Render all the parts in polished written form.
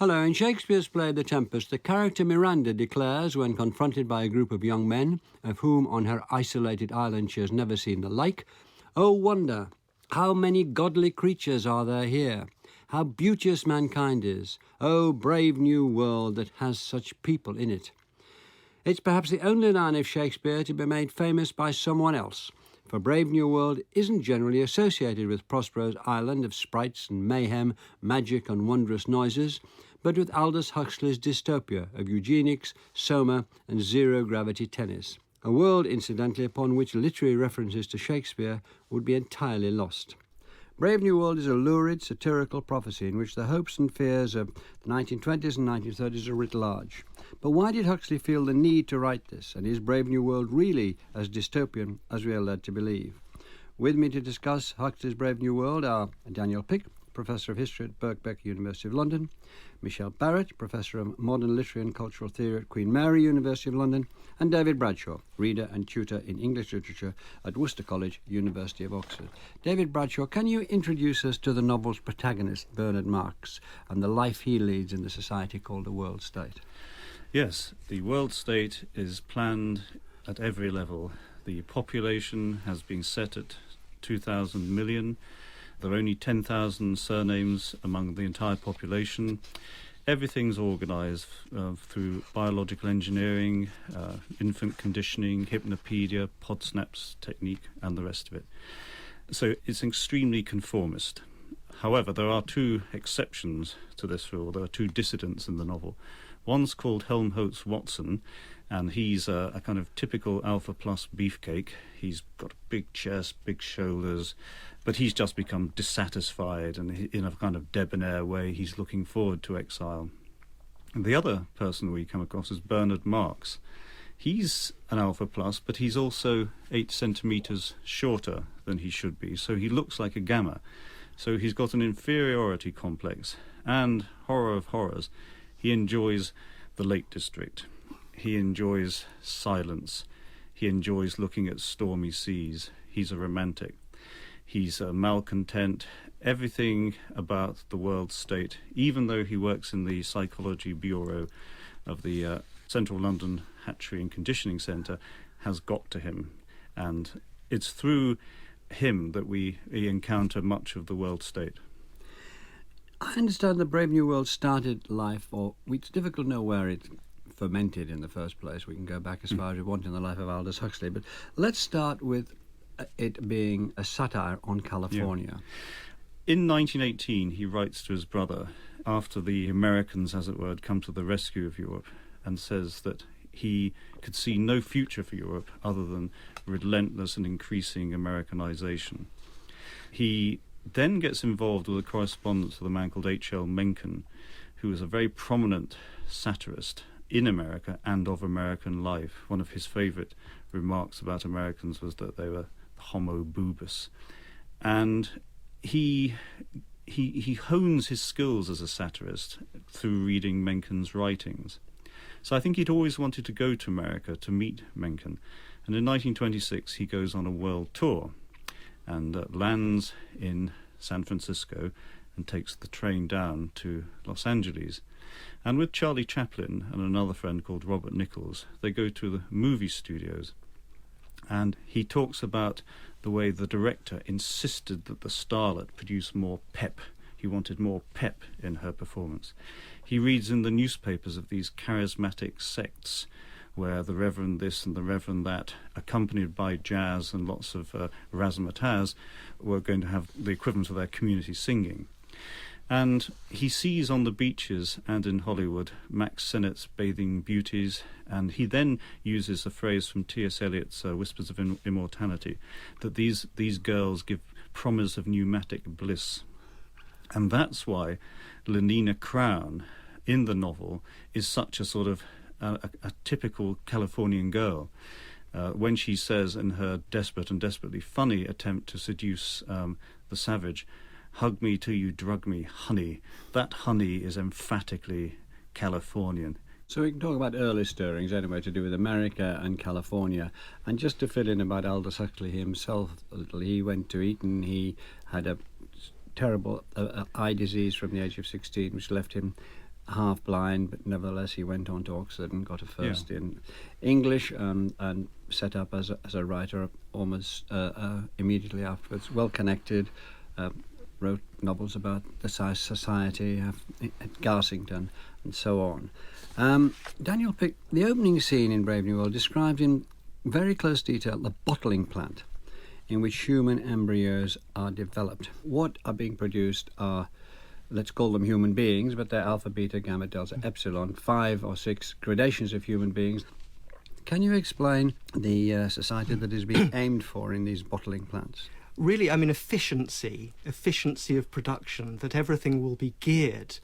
Hello, in Shakespeare's play The Tempest, the character Miranda declares, when confronted by a group of young men, of whom on her isolated island she has never seen the like, "Oh wonder, how many godly creatures are there here! How beauteous mankind is! Oh brave new world that has such people in it!" It's perhaps the only line of Shakespeare to be made famous by someone else, for Brave New World isn't generally associated with Prospero's island of sprites and mayhem, magic and wondrous noises, but with Aldous Huxley's dystopia of eugenics, soma and zero-gravity tennis, a world, incidentally, upon which literary references to Shakespeare would be entirely lost. Brave New World is a lurid, satirical prophecy in which the hopes and fears of the 1920s and 1930s are writ large. But why did Huxley feel the need to write this, and is Brave New World really as dystopian as we are led to believe? With me to discuss Huxley's Brave New World are Daniel Pick, Professor of History at Birkbeck, University of London, Michelle Barrett, Professor of Modern Literary and Cultural Theory at Queen Mary, University of London, and David Bradshaw, Reader and Tutor in English Literature at Worcester College, University of Oxford. David Bradshaw, can you introduce us to the novel's protagonist, Bernard Marx, and the life he leads in the society called the World State? Yes, the World State is planned at every level. The population has been set at 2,000 million. There are only 10,000 surnames among the entire population. Everything's organised through biological engineering, infant conditioning, hypnopedia, Podsnap's technique, and the rest of it. So it's extremely conformist. However, there are two exceptions to this rule. There are two dissidents in the novel. One's called Helmholtz Watson, and he's a kind of typical Alpha Plus beefcake. He's got a big chest, big shoulders, but he's just become dissatisfied, and in a kind of debonair way, he's looking forward to exile. And the other person we come across is Bernard Marx. He's an Alpha Plus, but he's also 8 centimetres shorter than he should be, so he looks like a Gamma. So he's got an inferiority complex, and horror of horrors, he enjoys the Lake District. He enjoys silence. He enjoys looking at stormy seas. He's a romantic. He's a malcontent. Everything about the World State, even though he works in the Psychology Bureau of the Central London Hatchery and Conditioning Centre, has got to him. And it's through him that we encounter much of the World State. I understand the Brave New World started life, or it's difficult to know where it fermented in the first place. We can go back as far as we want in the life of Aldous Huxley, but let's start with it being a satire on California. Yeah. In 1918, he writes to his brother, after the Americans, as it were, had come to the rescue of Europe, and says that he could see no future for Europe other than relentless and increasing Americanization. He then gets involved with a correspondence with a man called H.L. Mencken, who was a very prominent satirist in America and of American life. One of his favourite remarks about Americans was that they were homo boobus. And he hones his skills as a satirist through reading Mencken's writings. So I think he'd always wanted to go to America to meet Mencken. And in 1926 he goes on a world tour and lands in San Francisco and takes the train down to Los Angeles. And with Charlie Chaplin and another friend called Robert Nichols, they go to the movie studios. And he talks about the way the director insisted that the starlet produce more pep. He wanted more pep in her performance. He reads in the newspapers of these charismatic sects where the Reverend this and the Reverend that, accompanied by jazz and lots of razzmatazz, were going to have the equivalent of their community singing. And he sees on the beaches and in Hollywood Max Sennett's bathing beauties, and he then uses a phrase from T.S. Eliot's Whispers of Immortality, that these girls give promise of pneumatic bliss. And that's why Lenina Crown, in the novel, is such a sort of a typical Californian girl. When she says in her desperate and desperately funny attempt to seduce the savage, "Hug me till you drug me, honey," that honey is emphatically Californian. So we can talk about early stirrings anyway to do with America and California. And just to fill in about Aldous Huxley himself a little, he went to Eton, he had a terrible eye disease from the age of 16, which left him half blind, but nevertheless he went on to Oxford and got a first in English, and set up as a writer almost immediately afterwards. Well connected, wrote novels about the society at Garsington and so on. Daniel Pick, the opening scene in Brave New World describes in very close detail the bottling plant in which human embryos are developed. What are being produced are, let's call them human beings, but they're alpha, beta, gamma, delta, epsilon, 5 or 6 gradations of human beings. Can you explain the society that is being aimed for in these bottling plants? Really, I mean, efficiency of production, that everything will be geared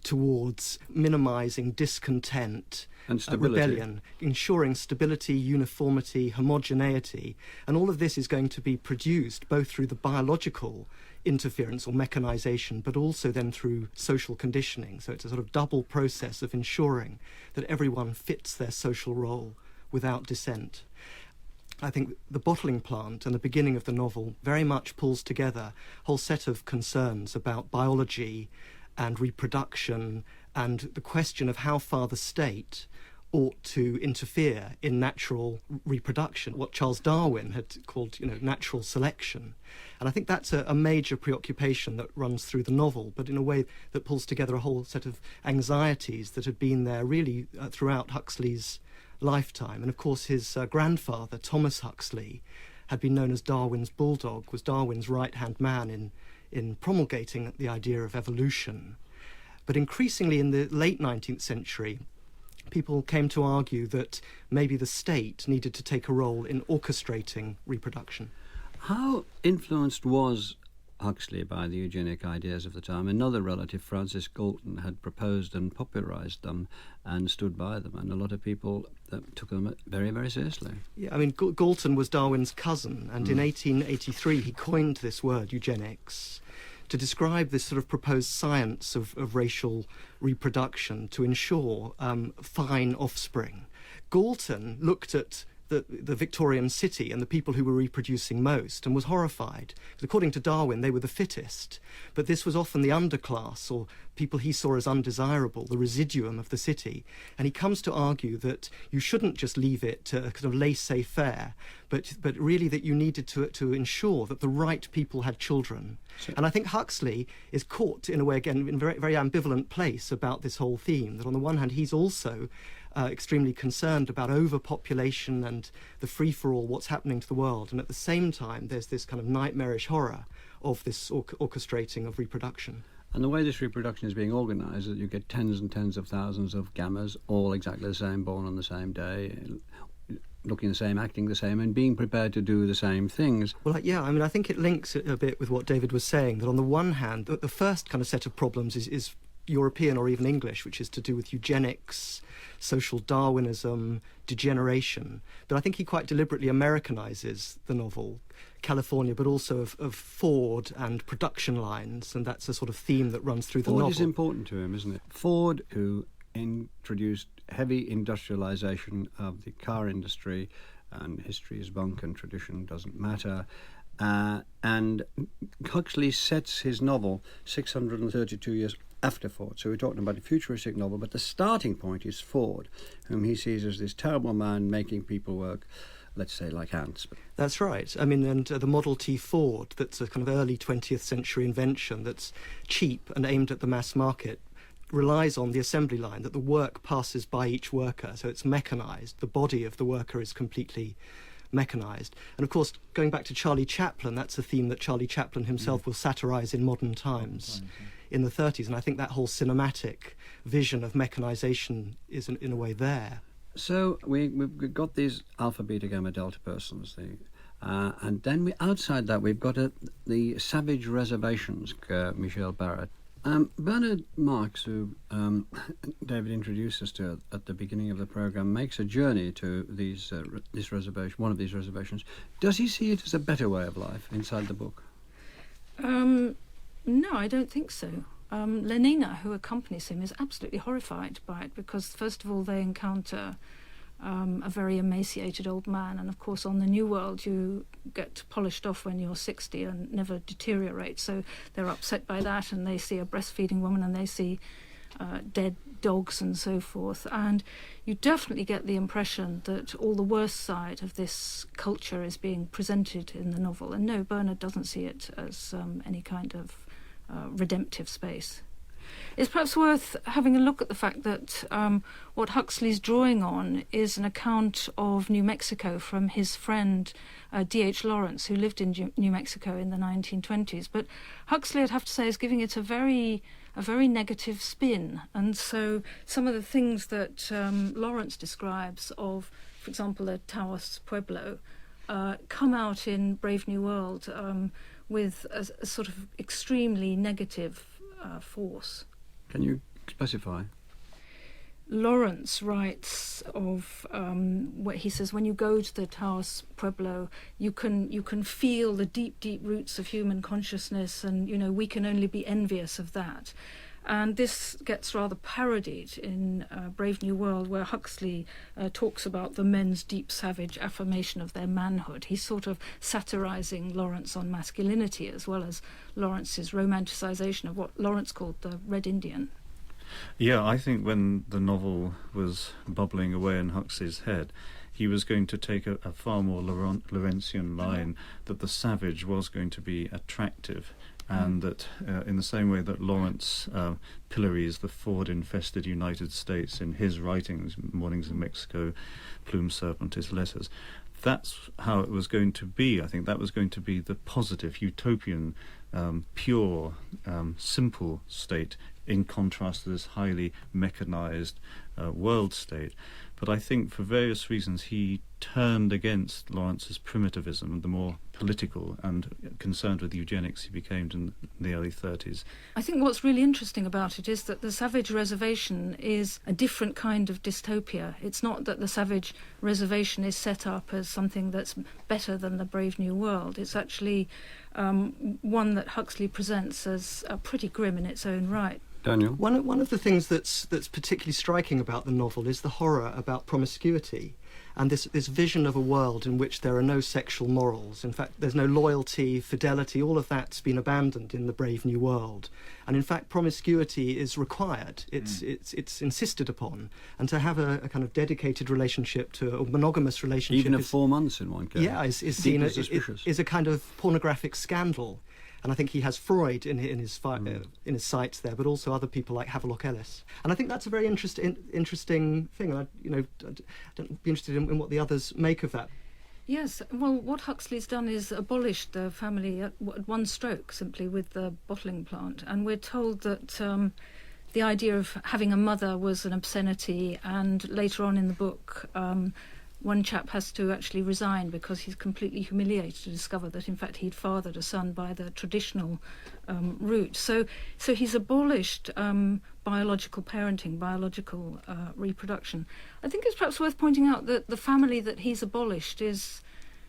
towards minimising discontent and stability. Rebellion, ensuring stability, uniformity, homogeneity, and all of this is going to be produced both through the biological interference or mechanisation, but also then through social conditioning. So it's a sort of double process of ensuring that everyone fits their social role without dissent. I think the bottling plant and the beginning of the novel very much pulls together a whole set of concerns about biology and reproduction and the question of how far the state ought to interfere in natural reproduction, what Charles Darwin had called, natural selection. And I think that's a major preoccupation that runs through the novel, but in a way that pulls together a whole set of anxieties that had been there really throughout Huxley's lifetime. And of course his grandfather, Thomas Huxley, had been known as Darwin's bulldog, was Darwin's right-hand man in promulgating the idea of evolution. But increasingly in the late 19th century, people came to argue that maybe the state needed to take a role in orchestrating reproduction. How influenced was Huxley by the eugenic ideas of the time? Another relative, Francis Galton, had proposed and popularised them and stood by them, and a lot of people took them very, very seriously. Yeah, I mean, Galton was Darwin's cousin, and in 1883 he coined this word, eugenics, to describe this sort of proposed science of racial reproduction to ensure fine offspring. Galton looked at the Victorian city and the people who were reproducing most and was horrified. Because according to Darwin, they were the fittest, but this was often the underclass or people he saw as undesirable, the residuum of the city. And he comes to argue that you shouldn't just leave it to kind of laissez-faire, but really that you needed to ensure that the right people had children. Sure. And I think Huxley is caught, in a way, again, in a very, very ambivalent place about this whole theme, that on the one hand, he's also extremely concerned about overpopulation and the free-for-all, what's happening to the world. And at the same time, there's this kind of nightmarish horror of this orchestrating of reproduction. And the way this reproduction is being organised is that you get tens and tens of thousands of gammas, all exactly the same, born on the same day, looking the same, acting the same, and being prepared to do the same things. Well, yeah, I mean, I think it links a bit with what David was saying, that on the one hand, the first kind of set of problems is European or even English, which is to do with eugenics, social Darwinism, degeneration. But I think he quite deliberately Americanizes the novel, California, but also of Ford and production lines, and that's a sort of theme that runs through the novel. Ford is important to him, isn't it? Ford, who introduced heavy industrialization of the car industry, and history is bunk and tradition doesn't matter. And Huxley sets his novel 632 years after Ford. So we're talking about a futuristic novel, but the starting point is Ford, whom he sees as this terrible man making people work, let's say, like ants. That's right. I mean, and the Model T Ford, that's a kind of early 20th century invention that's cheap and aimed at the mass market, relies on the assembly line, that the work passes by each worker, so it's mechanised. The body of the worker is completely mechanised. And of course, going back to Charlie Chaplin, that's a theme that Charlie Chaplin himself will satirise in Modern Times in the 30s, and I think that whole cinematic vision of mechanisation is in a way there. So we've got these alpha, beta, gamma, delta persons, and then outside that we've got the savage reservations, Michel Barrett. Bernard Marx, who David introduced us to at the beginning of the programme, makes a journey to this reservation, one of these reservations. Does he see it as a better way of life inside the book? No, I don't think so. Lenina, who accompanies him, is absolutely horrified by it because, first of all, they encounter a very emaciated old man, and of course on the New World you get polished off when you're 60 and never deteriorate, so they're upset by that, and they see a breastfeeding woman and they see dead dogs and so forth. And you definitely get the impression that all the worst side of this culture is being presented in the novel. And no, Bernard doesn't see it as any kind of redemptive space. It's perhaps worth having a look at the fact that what Huxley's drawing on is an account of New Mexico from his friend D.H. Lawrence, who lived in New Mexico in the 1920s. But Huxley, I'd have to say, is giving it a very negative spin. And so some of the things that Lawrence describes of, for example, the Taos Pueblo, come out in Brave New World with a sort of extremely negative force. Can you specify? Lawrence writes of where he says, when you go to the Taos Pueblo, you can feel the deep roots of human consciousness, and we can only be envious of that. And this gets rather parodied in Brave New World, where Huxley talks about the men's deep savage affirmation of their manhood. He's sort of satirising Lawrence on masculinity, as well as Lawrence's romanticisation of what Lawrence called the Red Indian. Yeah, I think when the novel was bubbling away in Huxley's head, he was going to take a far more Lawrencean line, that the savage was going to be attractive, and that in the same way that Lawrence pillories the Ford-infested United States in his writings, Mornings in Mexico, Plume Serpent, his letters, that's how it was going to be. I think that was going to be the positive, utopian, pure, simple state, in contrast to this highly mechanized world state. But I think for various reasons he turned against Lawrence's primitivism and the more political and concerned with eugenics he became in the early 30s. I think what's really interesting about it is that the Savage Reservation is a different kind of dystopia. It's not that the Savage Reservation is set up as something that's better than the Brave New World. It's actually one that Huxley presents as pretty grim in its own right. Daniel? One of the things that's particularly striking about the novel is the horror about promiscuity, and this vision of a world in which there are no sexual morals. In fact, there's no loyalty, fidelity, all of that's been abandoned in the Brave New World. And in fact, promiscuity is required. It's insisted upon. And to have a kind of dedicated relationship, to a monogamous relationship... Even of 4 months in one case. Yeah, is seen as is a kind of pornographic scandal. And I think he has Freud in his sights there, but also other people like Havelock Ellis. And I think that's a very interesting thing. And I'd be interested in what the others make of that. Yes, well, what Huxley's done is abolished the family at one stroke, simply with the bottling plant. And we're told that the idea of having a mother was an obscenity, and later on in the book... one chap has to actually resign because he's completely humiliated to discover that, in fact, he'd fathered a son by the traditional route. So he's abolished biological parenting, biological reproduction. I think it's perhaps worth pointing out that the family that he's abolished is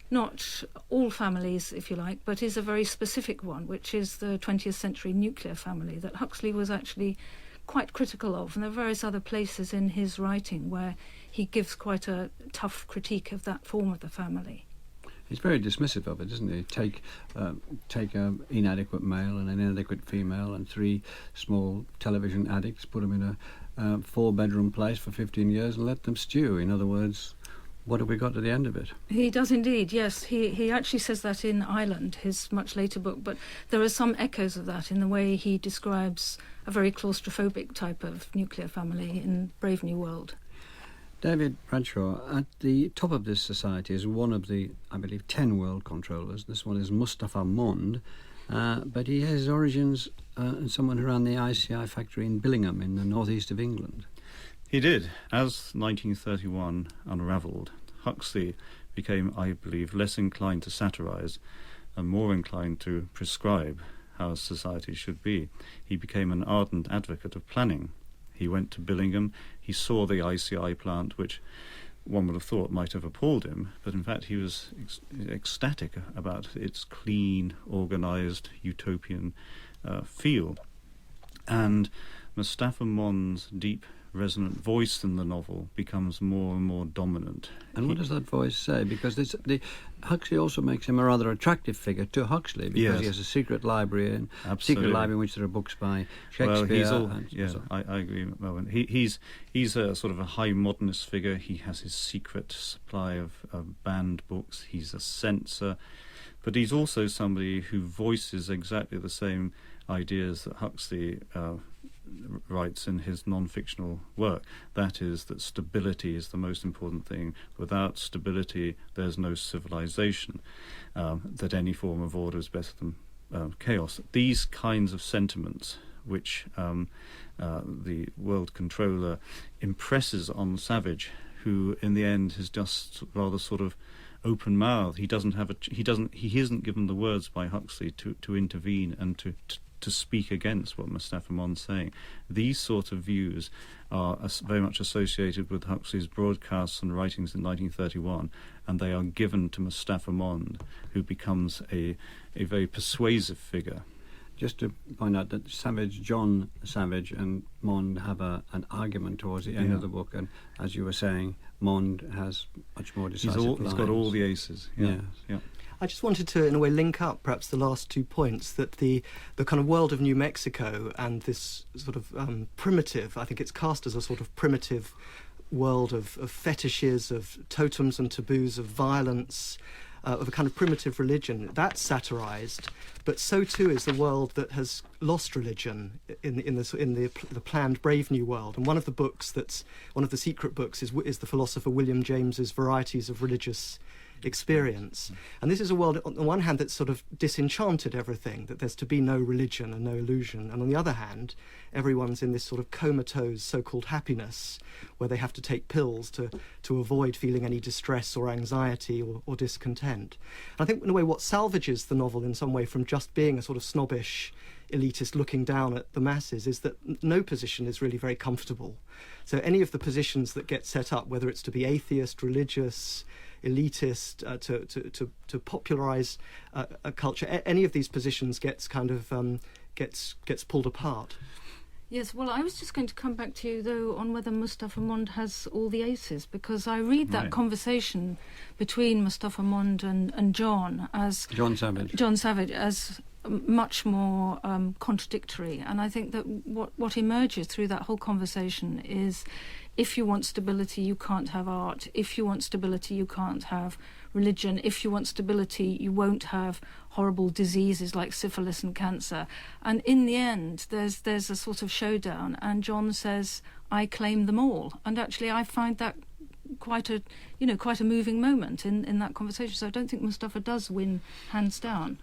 not all families, if you like, but is a very specific one, which is the 20th century nuclear family that Huxley was actually quite critical of. And there are various other places in his writing where he gives quite a tough critique of that form of the family. He's very dismissive of it, isn't he? Take an inadequate male and an inadequate female and 3 small television addicts, put them in a 4-bedroom place for 15 years and let them stew. In other words, what have we got at the end of it? He does indeed, yes. He actually says that in Island, his much later book, but there are some echoes of that in the way he describes a very claustrophobic type of nuclear family in Brave New World. David Bradshaw, at the top of this society is one of the, I believe, 10 world controllers. This one is Mustafa Mond, but he has his origins in someone who ran the ICI factory in Billingham in the northeast of England. He did. As 1931 unravelled, Huxley became, I believe, less inclined to satirise and more inclined to prescribe how society should be. He became an ardent advocate of planning. He went to Billingham, he saw the ICI plant, which one would have thought might have appalled him, but in fact he was ecstatic about its clean, organised, utopian feel. And Mustafa Mond's deep, resonant voice in the novel becomes more and more dominant. And what does that voice say? Because Huxley also makes him a rather attractive figure to Huxley, because Yes. he has a secret library, and Absolutely. secret library in which there are books by Shakespeare. Well, he's all, and yeah, so- I agree with Melvin. He's a sort of a high modernist figure. He has his secret supply of banned books. He's a censor, but he's also somebody who voices exactly the same ideas that Huxley writes in his non-fictional work. That is, that stability is the most important thing. Without stability, there's no civilization. That any form of order is better than chaos. These kinds of sentiments, which the world controller impresses on Savage, who in the end is just rather sort of open-mouthed. He isn't given the words by Huxley to intervene and to speak against what Mustafa Mond's saying. These sort of views are very much associated with Huxley's broadcasts and writings in 1931, and they are given to Mustafa Mond, who becomes a very persuasive figure. Just to point out that John Savage and Mond have an argument towards the end of the book, and as you were saying, Mond has much more decisive He's got all the aces. Yes. Yeah. I just wanted to, in a way, link up perhaps the last 2 points, that the kind of world of New Mexico and this sort of primitive, I think it's cast as a sort of primitive world of fetishes, of totems and taboos, of violence, of a kind of primitive religion. That's satirised, but so too is the world that has lost religion in the planned Brave New World. And one of the secret books is the philosopher William James's Varieties of Religious Experience. And this is a world, on the one hand, that's sort of disenchanted everything, that there's to be no religion and no illusion, and on the other hand, everyone's in this sort of comatose so-called happiness, where they have to take pills to avoid feeling any distress or anxiety or discontent. And I think, in a way, what salvages the novel in some way from just being a sort of snobbish elitist looking down at the masses is that no position is really very comfortable. So any of the positions that get set up, whether it's to be atheist, religious, elitist, to popularise a culture, any of these positions gets kind of gets pulled apart. Yes, well, I was just going to come back to you, though, on whether Mustafa Mond has all the aces, because I read that conversation between Mustafa Mond and John Savage as much more contradictory. And I think that what emerges through that whole conversation is, if you want stability, you can't have art. If you want stability, you can't have religion. If you want stability, you won't have horrible diseases like syphilis and cancer. And in the end, there's a sort of showdown, and John says, "I claim them all." And actually, I find that quite a moving moment in that conversation. So I don't think Mustafa does win hands down.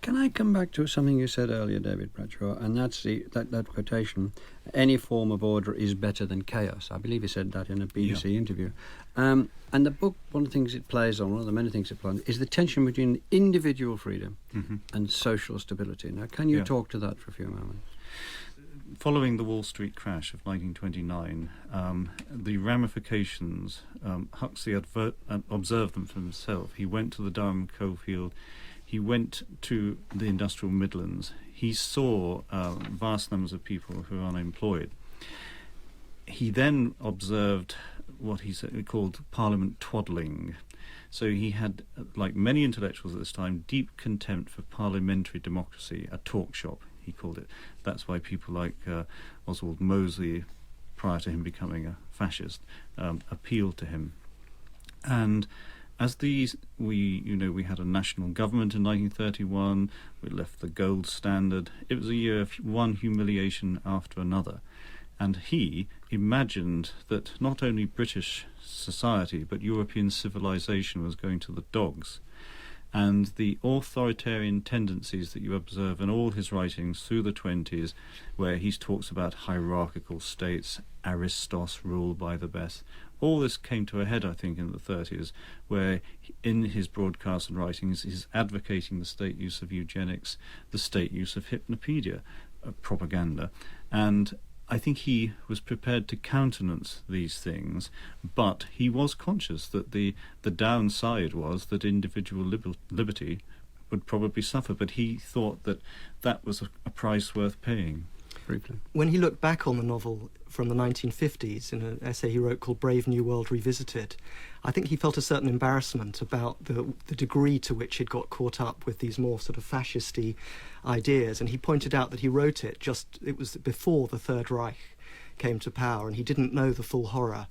Can I come back to something you said earlier, David Bradshaw, and that's that quotation, "Any form of order is better than chaos." I believe he said that in a BBC interview. And the book, one of the things it plays on, one of the many things it plays on, is the tension between individual freedom and social stability. Now, can you talk to that for a few moments? Following the Wall Street crash of 1929, the ramifications, Huxley observed them for himself. He went to the Durham coalfield. He went to the industrial Midlands. He saw vast numbers of people who are unemployed. He then observed what he called Parliament twaddling. So he had, like many intellectuals at this time, deep contempt for parliamentary democracy, a talk shop, he called it. That's why people like Oswald Mosley, prior to him becoming a fascist, appealed to him. And as we had a national government in 1931, we left the gold standard. It was a year of one humiliation after another. And he imagined that not only British society, but European civilization was going to the dogs. And the authoritarian tendencies that you observe in all his writings through the 20s, where he talks about hierarchical states, aristos, rule by the best, all this came to a head, I think, in the 30s, where in his broadcasts and writings he's advocating the state use of eugenics, the state use of hypnopedia, propaganda. And I think he was prepared to countenance these things, but he was conscious that the downside was that individual liberty would probably suffer, but he thought that was a price worth paying. briefly. When he looked back on the novel from the 1950s in an essay he wrote called Brave New World Revisited, I think he felt a certain embarrassment about the degree to which he'd got caught up with these more sort of fascisty ideas. And he pointed out that he wrote it was before the Third Reich came to power, and he didn't know the full horror,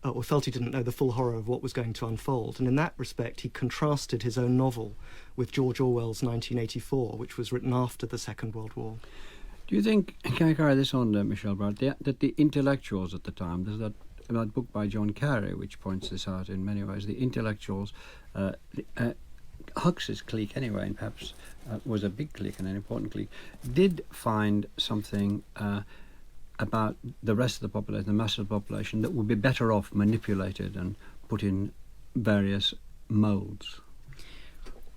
or felt he didn't know the full horror of what was going to unfold. And in that respect, he contrasted his own novel with George Orwell's 1984, which was written after the Second World War. Do you think, can I carry this on, Michelle Brown, that the intellectuals at the time, there's that book by John Carey which points this out in many ways, the intellectuals, Huxley's clique anyway, and perhaps was a big clique and an important clique, did find something about the rest of the population, the mass of the population, that would be better off manipulated and put in various moulds.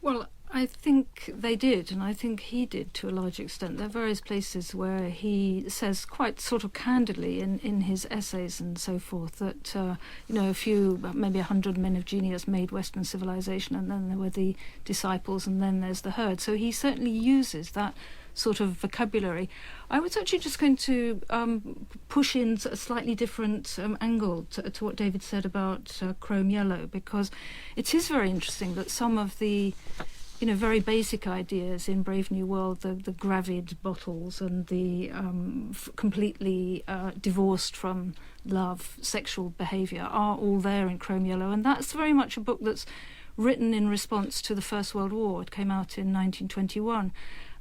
Well, I think they did, and I think he did to a large extent. There are various places where he says quite sort of candidly in his essays and so forth that, a few, maybe 100 men of genius made Western civilization, and then there were the disciples, and then there's the herd. So he certainly uses that sort of vocabulary. I was actually just going to push in a slightly different angle to what David said about chrome yellow, because it is very interesting that some of the very basic ideas in Brave New World, the gravid bottles and the completely divorced from love sexual behaviour are all there in Chrome Yellow, and that's very much a book that's written in response to the First World War. It came out in 1921.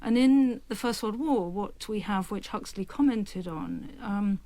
And in the First World War, what we have, which Huxley commented on,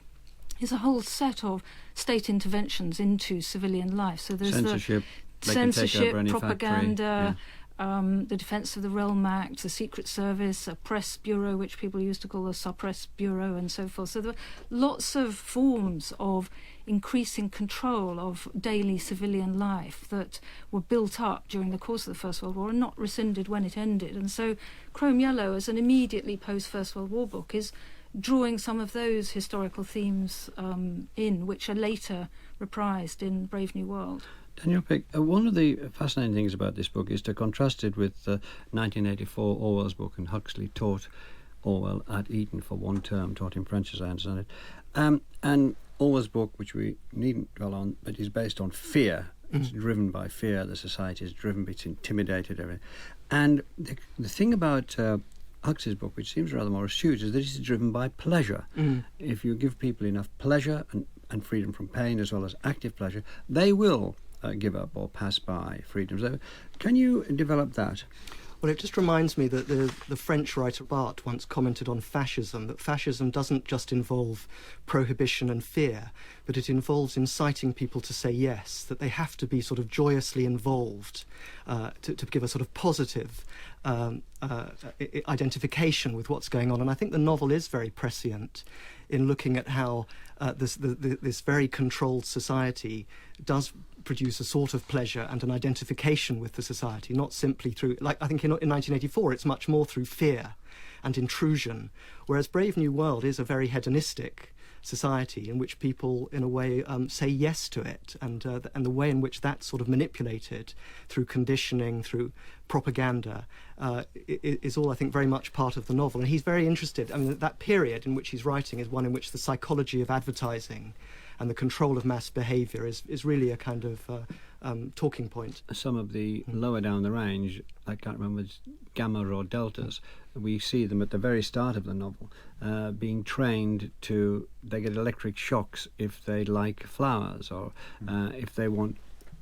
is a whole set of state interventions into civilian life. So there's censorship, the censorship, propaganda, the Defence of the Realm Act, the Secret Service, a press bureau, which people used to call the suppress bureau, and so forth. So there were lots of forms of increasing control of daily civilian life that were built up during the course of the First World War and not rescinded when it ended. And so Chrome Yellow, as an immediately post-First World War book, is drawing some of those historical themes in, which are later reprised in Brave New World. Daniel Pick, one of the fascinating things about this book is to contrast it with 1984 Orwell's book, and Huxley taught Orwell at Eton for one term, taught him French as I understand it. And Orwell's book, which we needn't dwell on, but is based on fear. It's driven by fear. The society is driven, it's intimidated, everything. And the thing about Huxley's book, which seems rather more astute, is that it's driven by pleasure. If you give people enough pleasure and freedom from pain as well as active pleasure, they will give up or pass by freedoms. Can you develop that? Well, it just reminds me that the French writer Barthes once commented on fascism, that fascism doesn't just involve prohibition and fear, but it involves inciting people to say yes, that they have to be sort of joyously involved to give a sort of positive identification with what's going on. And I think the novel is very prescient in looking at how this very controlled society does produce a sort of pleasure and an identification with the society, not simply through, like I think in 1984, it's much more through fear and intrusion, whereas Brave New World is a very hedonistic society in which people, in a way, say yes to it, and the way in which that's sort of manipulated through conditioning, through propaganda, is all, I think, very much part of the novel. And he's very interested. I mean, that period in which he's writing is one in which the psychology of advertising and the control of mass behaviour is really a kind of talking point. Some of the lower down the range, I can't remember, Gamma or Deltas, we see them at the very start of the novel being trained they get electric shocks if they like flowers, or if they want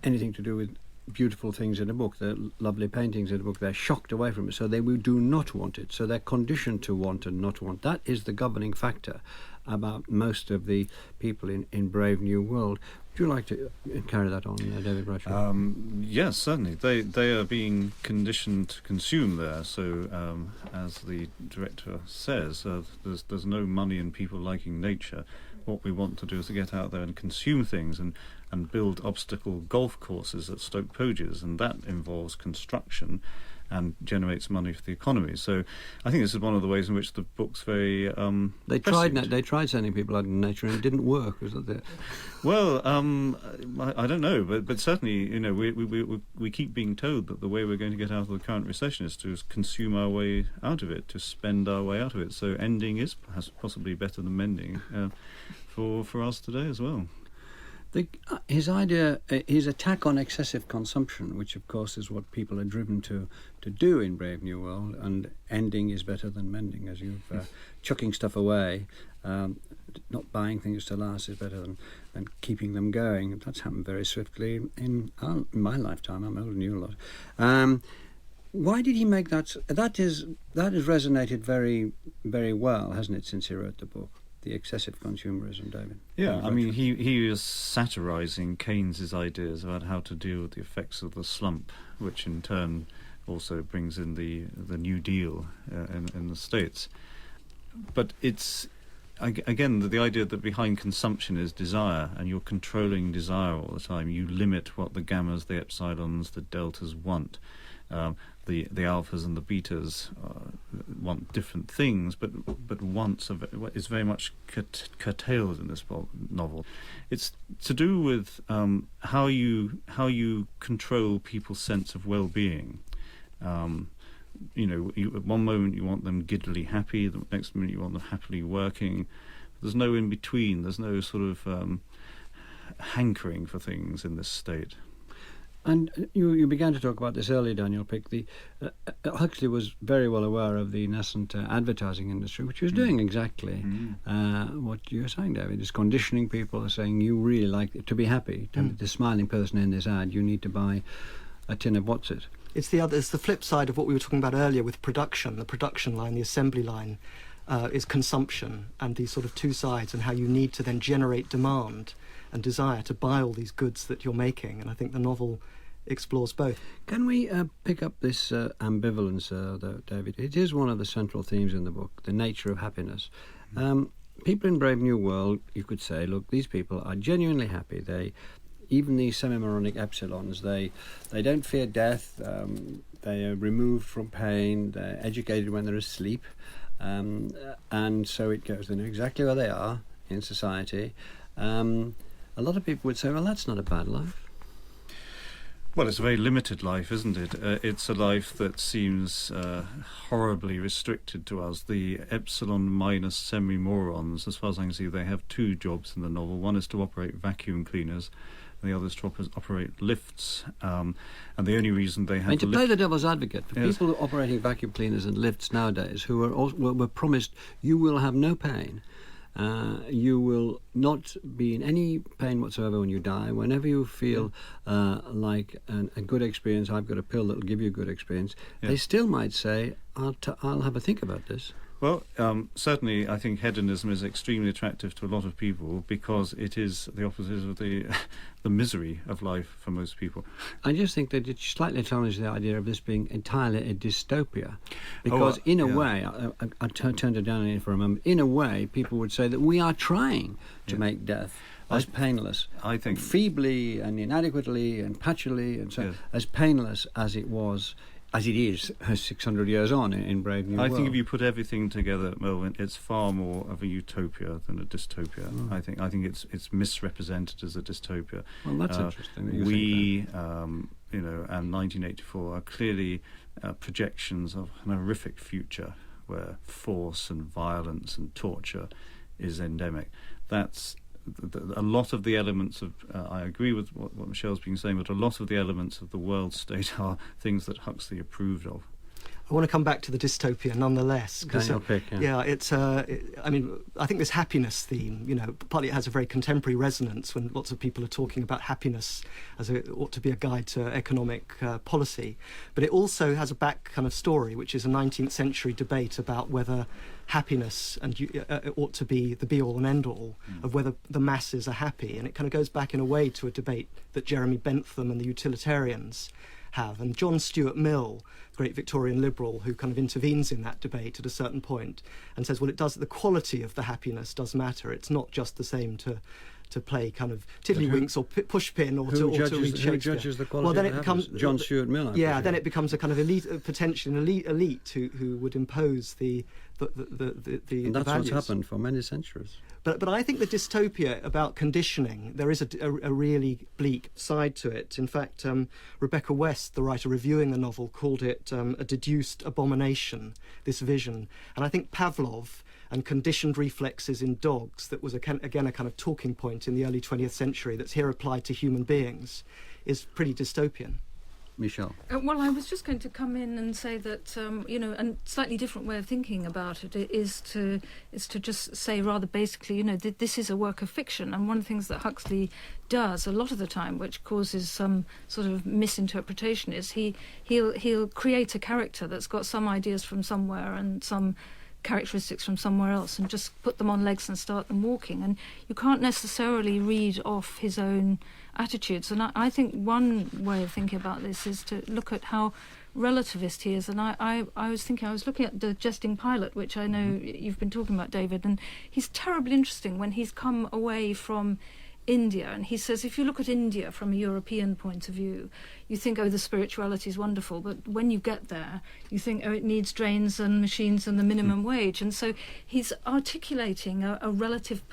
anything to do with beautiful things in a book, the lovely paintings in a book, they're shocked away from it, so they do not want it. So they're conditioned to want and not want. That is the governing factor about most of the people in Brave New World. Would you like to carry that on, David Bradshaw? Yes, certainly. They are being conditioned to consume there. So, as the director says, there's no money in people liking nature. What we want to do is to get out there and consume things and build obstacle golf courses at Stoke Poges, and that involves construction and generates money for the economy. So I think this is one of the ways in which the book's very They tried sending people out in nature and it didn't work, was that it? Well, I don't know, but certainly, you know, we keep being told that the way we're going to get out of the current recession is to consume our way out of it, to spend our way out of it. So ending is possibly better than mending for us today as well. His idea, his attack on excessive consumption, which of course is what people are driven to do in Brave New World, and ending is better than mending, as you've chucking stuff away, not buying things to last is better than keeping them going. That's happened very swiftly in my lifetime. I'm older than you a lot. Why did he make that? That has resonated very, very well, hasn't it, since he wrote the book? The excessive consumerism, David. Yeah, I mean, he was satirising Keynes's ideas about how to deal with the effects of the slump, which in turn also brings in the New Deal in the States. But it's, again, the idea that behind consumption is desire, and you're controlling desire all the time. You limit what the gammas, the epsilons, the deltas want. The alphas and the betas want different things, but wants is very much curtailed in this novel. It's to do with how you control people's sense of well-being. You know, at one moment you want them giddily happy, the next minute you want them happily working. There's no in between. There's no sort of hankering for things in this state. And you began to talk about this earlier, Daniel Pick. Huxley was very well aware of the nascent advertising industry, which was doing exactly what you're saying, David. It's conditioning people, saying you really like to be happy. To be the smiling person in this ad, you need to buy a tin of what's it. It's the flip side of what we were talking about earlier with production. The production line, the assembly line, is consumption, and these sort of two sides, and how you need to then generate demand and desire to buy all these goods that you're making. And I think the novel explores both. Can we pick up this ambivalence, though, David? It is one of the central themes in the book, the nature of happiness. People in Brave New World, you could say, look, these people are genuinely happy. Even these semi-moronic epsilons, they don't fear death, they are removed from pain, they're educated when they're asleep, and so it goes. They know exactly where they are in society. A lot of people would say, well, that's not a bad life. Well, it's a very limited life, isn't it? It's a life that seems horribly restricted to us. The epsilon minus semi-morons, as far as I can see, they have two jobs in the novel. One is to operate vacuum cleaners, and the other is to operate lifts. And the only reason they have... to play the devil's advocate, for people operating vacuum cleaners and lifts nowadays who were promised you will have no pain, you will not be in any pain whatsoever when you die. Whenever you feel like a good experience, I've got a pill that will give you a good experience, they still might say, I'll have a think about this. Well, certainly I think hedonism is extremely attractive to a lot of people because it is the opposite of the misery of life for most people. I just think that it slightly challenges the idea of this being entirely a dystopia. Because in a way, I turned it down for a moment, in a way people would say that we are trying to make death as painless. I think feebly and inadequately and patchily and so as painless as it was, as it is 600 years on in Brave New World. I think if you put everything together, Melvin, it's far more of a utopia than a dystopia. I think it's misrepresented as a dystopia. Well, that's interesting. That you think that. And 1984 are clearly projections of an horrific future where force and violence and torture is endemic. That's a lot of the elements of, I agree with what Michelle's been saying, but a lot of the elements of the world state are things that Huxley approved of. I want to come back to the dystopia nonetheless. Daniel Pick, it's. I mean, I think this happiness theme, partly it has a very contemporary resonance when lots of people are talking about happiness as it ought to be a guide to economic policy. But it also has a back kind of story, which is a 19th century debate about whether happiness ought to be the be-all and end-all of whether the masses are happy. And it kind of goes back in a way to a debate that Jeremy Bentham and the utilitarians have. And John Stuart Mill, great Victorian liberal, who kind of intervenes in that debate at a certain point and says, well, the quality of the happiness does matter. It's not just the same to to play kind of tiddlywinks or pushpin or to read Shakespeare. Who judges the quality well, then of it the becomes happiness? John Stuart Mill. Yeah, then it becomes a kind of potentially an elite who would impose the and that's values. what's happened for many centuries. But I think the dystopia about conditioning, there is a really bleak side to it. In fact, Rebecca West, the writer reviewing the novel, called it a deduced abomination, this vision. And I think Pavlov and conditioned reflexes in dogs, that was, again, a kind of talking point in the early 20th century that's here applied to human beings, is pretty dystopian. Michelle. Well, I was just going to come in and say that, a slightly different way of thinking about it is to just say rather basically, this is a work of fiction. And one of the things that Huxley does a lot of the time, which causes some sort of misinterpretation, is he'll create a character that's got some ideas from somewhere and some characteristics from somewhere else and just put them on legs and start them walking. And you can't necessarily read off his own attitudes. And I think one way of thinking about this is to look at how relativist he is. And I was looking at The Jesting Pilot, which I know you've been talking about, David, and he's terribly interesting when he's come away from India, and he says if you look at India from a European point of view, you think, oh, the spirituality is wonderful, but when you get there you think, oh, it needs drains and machines and the minimum wage. And so he's articulating a relativist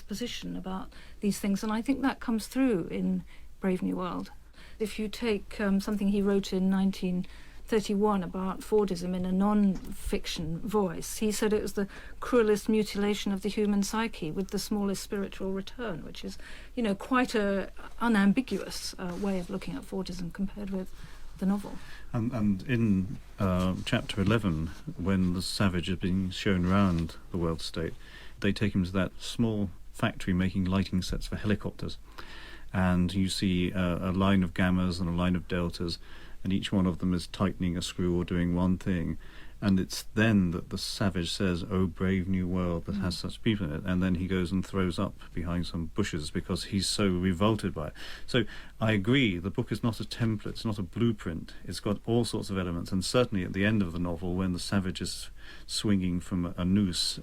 position about these things, and I think that comes through in Brave New World. If you take something he wrote in 1931 about Fordism in a non-fiction voice, he said it was the cruelest mutilation of the human psyche with the smallest spiritual return, which is, quite a unambiguous way of looking at Fordism compared with the novel. And in chapter 11, when the savage is being shown around the world state, they take him to that small factory making lighting sets for helicopters, and you see a line of gammas and a line of deltas, and each one of them is tightening a screw or doing one thing. And it's then that the savage says, oh, brave new world that has such people in it. And then he goes and throws up behind some bushes because he's so revolted by it. So I agree, the book is not a template, it's not a blueprint. It's got all sorts of elements. And certainly at the end of the novel, when the savage is swinging from a noose,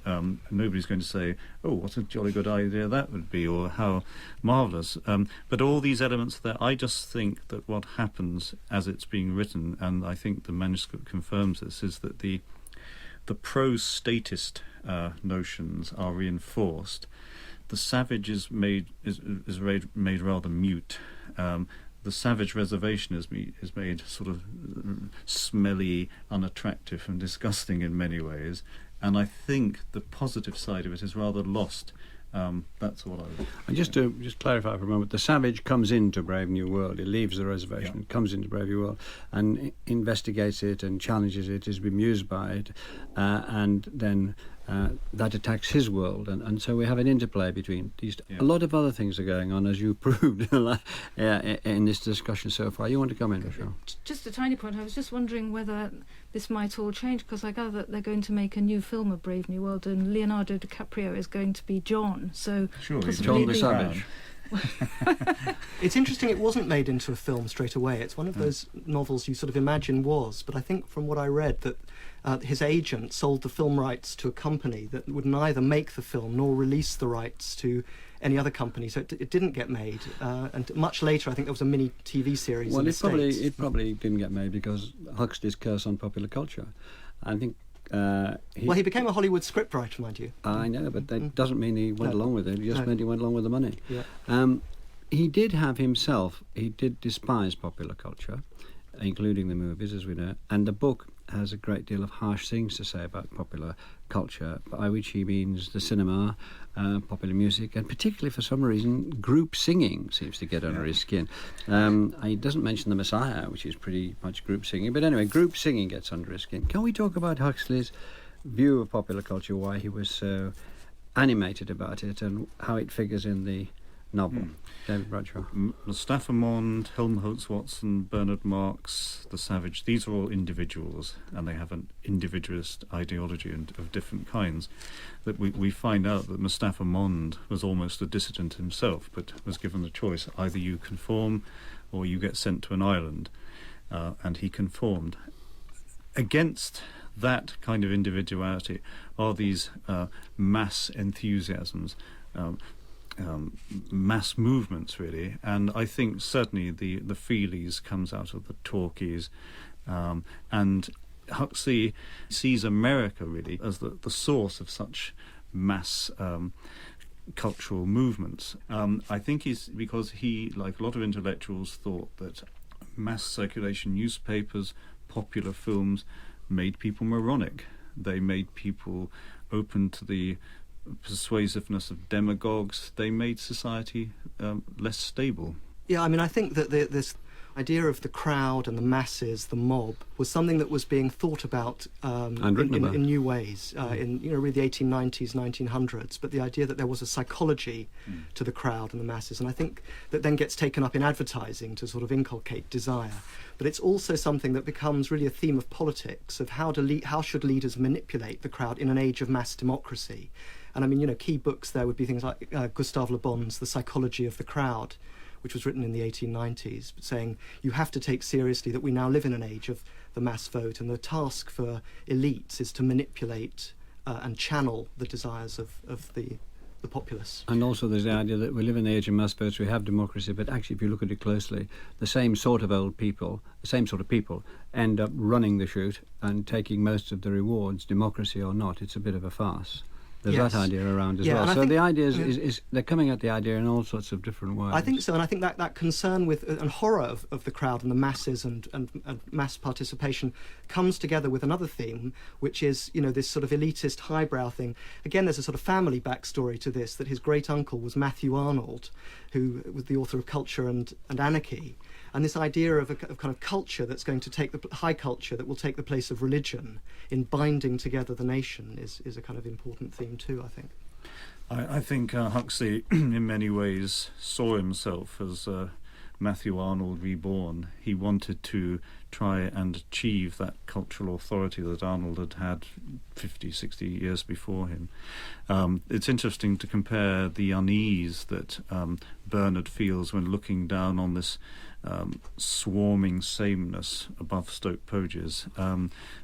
nobody's going to say, oh, what a jolly good idea that would be, or how marvellous. But all these elements there, I just think that what happens as it's being written, and I think the manuscript confirms this, is that the pro-statist notions are reinforced. The savage is made rather mute. The savage reservation is made sort of smelly, unattractive and disgusting in many ways, and I think the positive side of it is rather lost. That's all I would. And just to clarify for a moment, the savage comes into Brave New World. He leaves the reservation, comes into Brave New World, and investigates it and challenges it, is bemused by it, and then that attacks his world, and so we have an interplay between these. A lot of other things are going on, as you proved in this discussion so far. You want to come in, Michelle? Just a tiny point. I was just wondering whether this might all change, because I gather that they're going to make a new film of Brave New World, and Leonardo DiCaprio is going to be John. So John the Savage. It's interesting it wasn't made into a film straight away. It's one of those novels you sort of imagine was, but I think from what I read that his agent sold the film rights to a company that would neither make the film nor release the rights to any other company, so it didn't get made. And much later, I think there was a mini TV series. Well, in the States. States. It probably didn't get made because Huxley's curse on popular culture. I think. He became a Hollywood scriptwriter, mind you. I know, but that doesn't mean he went along with it. It just meant he went along with the money. Yeah. He did have himself. He did despise popular culture, including the movies, as we know, and the book has a great deal of harsh things to say about popular culture, by which he means the cinema, popular music, and particularly for some reason group singing seems to get under his skin. He doesn't mention the Messiah, which is pretty much group singing, but anyway, group singing gets under his skin. Can we talk about Huxley's view of popular culture, why he was so animated about it, and how it figures in the novel? David Bradshaw. Mustafa Mond, Helmholtz Watson, Bernard Marx, the Savage, these are all individuals, and they have an individualist ideology of different kinds. That we find out that Mustafa Mond was almost a dissident himself, but was given the choice, either you conform or you get sent to an island, and he conformed. Against that kind of individuality are these mass enthusiasms. mass movements, really. And I think certainly the feelies comes out of the talkies, and Huxley sees America really as the source of such mass cultural movements. I think because he, like a lot of intellectuals, thought that mass circulation newspapers, popular films, made people moronic. They made people open to the persuasiveness of demagogues. They made society less stable. Yeah, I mean, I think that this idea of the crowd and the masses, the mob, was something that was being thought about in new ways in really the 1890s, 1900s. But the idea that there was a psychology to the crowd and the masses, and I think that then gets taken up in advertising to sort of inculcate desire. But it's also something that becomes really a theme of politics, of how should leaders manipulate the crowd in an age of mass democracy. And I mean, key books there would be things like Gustave Le Bon's The Psychology of the Crowd, which was written in the 1890s, saying you have to take seriously that we now live in an age of the mass vote, and the task for elites is to manipulate and channel the desires of the populace. And also there's the idea that we live in the age of mass votes, we have democracy, but actually if you look at it closely, the same sort of people end up running the shoot and taking most of the rewards, democracy or not. It's a bit of a farce. There's that idea around as well. So the idea is they're coming at the idea in all sorts of different ways. I think so, and I think that concern with and horror of the crowd and the masses and mass participation comes together with another theme, which is this sort of elitist highbrow thing. Again, there's a sort of family backstory to this, that his great uncle was Matthew Arnold, who was the author of Culture and Anarchy. And this idea of a kind of culture that's going to take the high culture that will take the place of religion in binding together the nation is a kind of important theme too, I think. I think Huxley, in many ways, saw himself as Matthew Arnold reborn. He wanted to try and achieve that cultural authority that Arnold had 50, 60 years before him. It's interesting to compare the unease that Bernard feels when looking down on this swarming sameness above Stoke Poges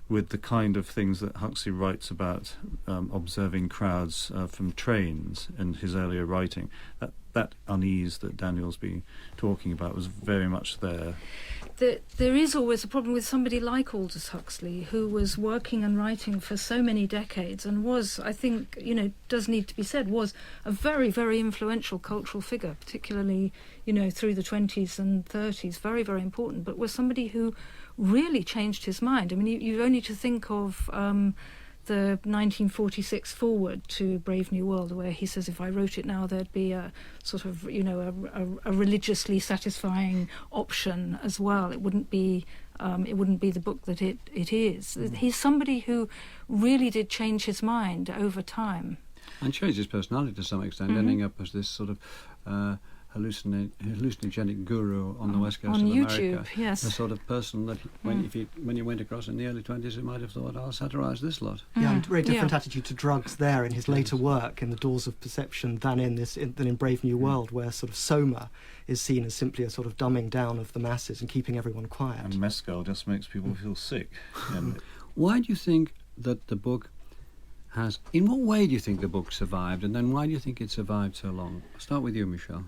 with the kind of things that Huxley writes about observing crowds from trains in his earlier writing. That unease that Daniel's been talking about was very much there. There is always a problem with somebody like Aldous Huxley, who was working and writing for so many decades and was, I think, does need to be said, was a very, very influential cultural figure, particularly, through the 20s and 30s, very, very important, but was somebody who really changed his mind. I mean, you've only to think of the 1946 foreword to Brave New World, where he says, if I wrote it now, there'd be a sort of, a religiously satisfying option as well. It wouldn't be the book that it is. He's somebody who really did change his mind over time. And changed his personality to some extent, ending up as this sort of hallucinogenic guru on the west coast on of YouTube, America. Yes. The sort of person that when you went across in the early 20s, you might have thought, I'll satirise this lot. Yeah, and very different attitude to drugs there in his later work in The Doors of Perception than in Brave New World, where sort of soma is seen as simply a sort of dumbing down of the masses and keeping everyone quiet. And mescal just makes people feel sick. Why do you think that the book has... In what way do you think the book survived, and then why do you think it survived so long? I'll start with you, Michelle.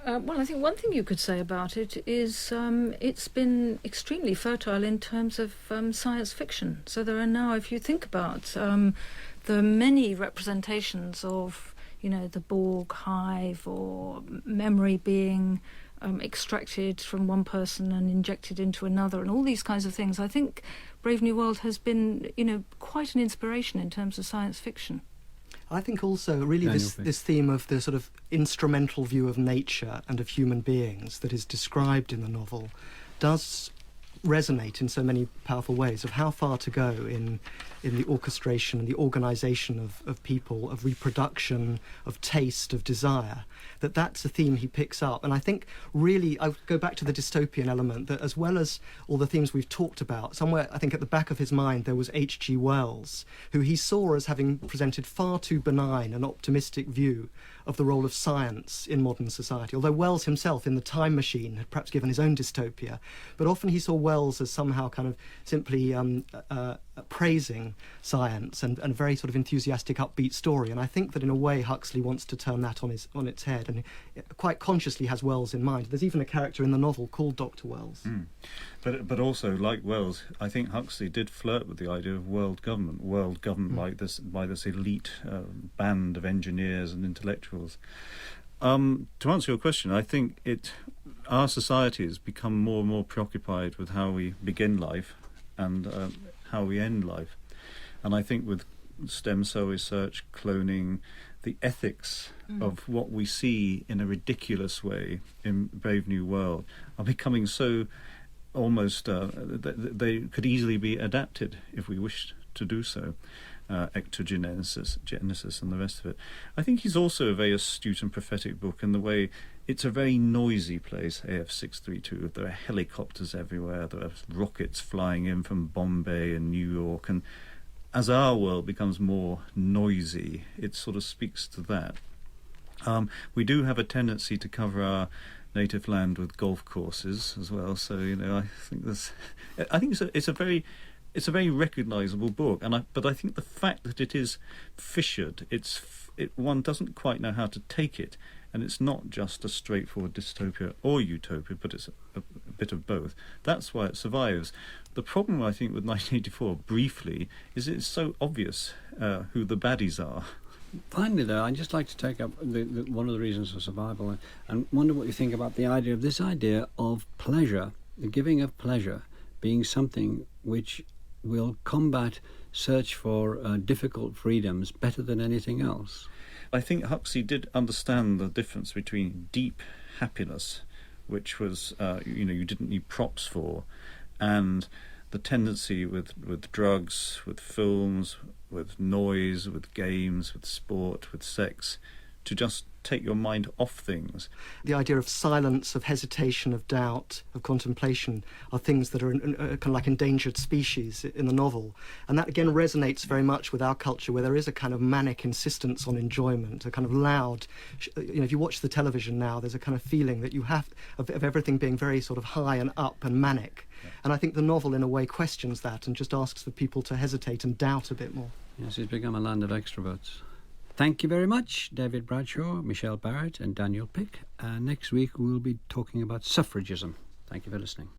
Well, I think one thing you could say about it is it's been extremely fertile in terms of science fiction. So there are now, if you think about the many representations of, the Borg hive or memory being extracted from one person and injected into another and all these kinds of things, I think Brave New World has been, quite an inspiration in terms of science fiction. I think also really this theme of the sort of instrumental view of nature and of human beings that is described in the novel does resonate in so many powerful ways, of how far to go in the orchestration and the organisation of people, of reproduction, of taste, of desire, that's a theme he picks up. And I think really, I go back to the dystopian element, that as well as all the themes we've talked about, somewhere I think at the back of his mind there was H.G. Wells, who he saw as having presented far too benign and optimistic view of the role of science in modern society. Although Wells himself, in The Time Machine, had perhaps given his own dystopia, but often he saw Wells as somehow kind of simply praising science and a very sort of enthusiastic, upbeat story. And I think that in a way Huxley wants to turn that on its head, and quite consciously has Wells in mind. There's even a character in the novel called Dr. Wells. But also, like Wells, I think Huxley did flirt with the idea of world government like this, by this elite band of engineers and intellectuals. To answer your question, I think our society has become more and more preoccupied with how we begin life and how we end life. And I think with stem cell research, cloning, the ethics of what we see in a ridiculous way in Brave New World are becoming so almost they could easily be adapted if we wished to do so. Ectogenesis and the rest of it. I think he's also a very astute and prophetic book in the way it's a very noisy place, AF632. There are helicopters everywhere, there are rockets flying in from Bombay and New York, and as our world becomes more noisy, it sort of speaks to that. We do have a tendency to cover our native land with golf courses as well, so I think it's a very recognisable book, but I think the fact that it is fissured, one doesn't quite know how to take it, and it's not just a straightforward dystopia or utopia, but it's a bit of both. That's why it survives. The problem, I think, with 1984, briefly, is it's so obvious who the baddies are. Finally, though, I'd just like to take up one of the reasons for survival and wonder what you think about the idea of pleasure, the giving of pleasure, being something which will combat search for difficult freedoms better than anything else. I think Huxley did understand the difference between deep happiness, which was, you didn't need props for, and the tendency with drugs, with films, with noise, with games, with sport, with sex, to just take your mind off things. The idea of silence, of hesitation, of doubt, of contemplation are things that are kind of like endangered species in the novel. And that again resonates very much with our culture, where there is a kind of manic insistence on enjoyment, a kind of loud, if you watch the television now, there's a kind of feeling that you have of everything being very sort of high and up and manic. Yeah. And I think the novel in a way questions that and just asks for people to hesitate and doubt a bit more. Yes, it's become a land of extroverts. Thank you very much, David Bradshaw, Michelle Barrett and Daniel Pick. Next week we'll be talking about suffragism. Thank you for listening.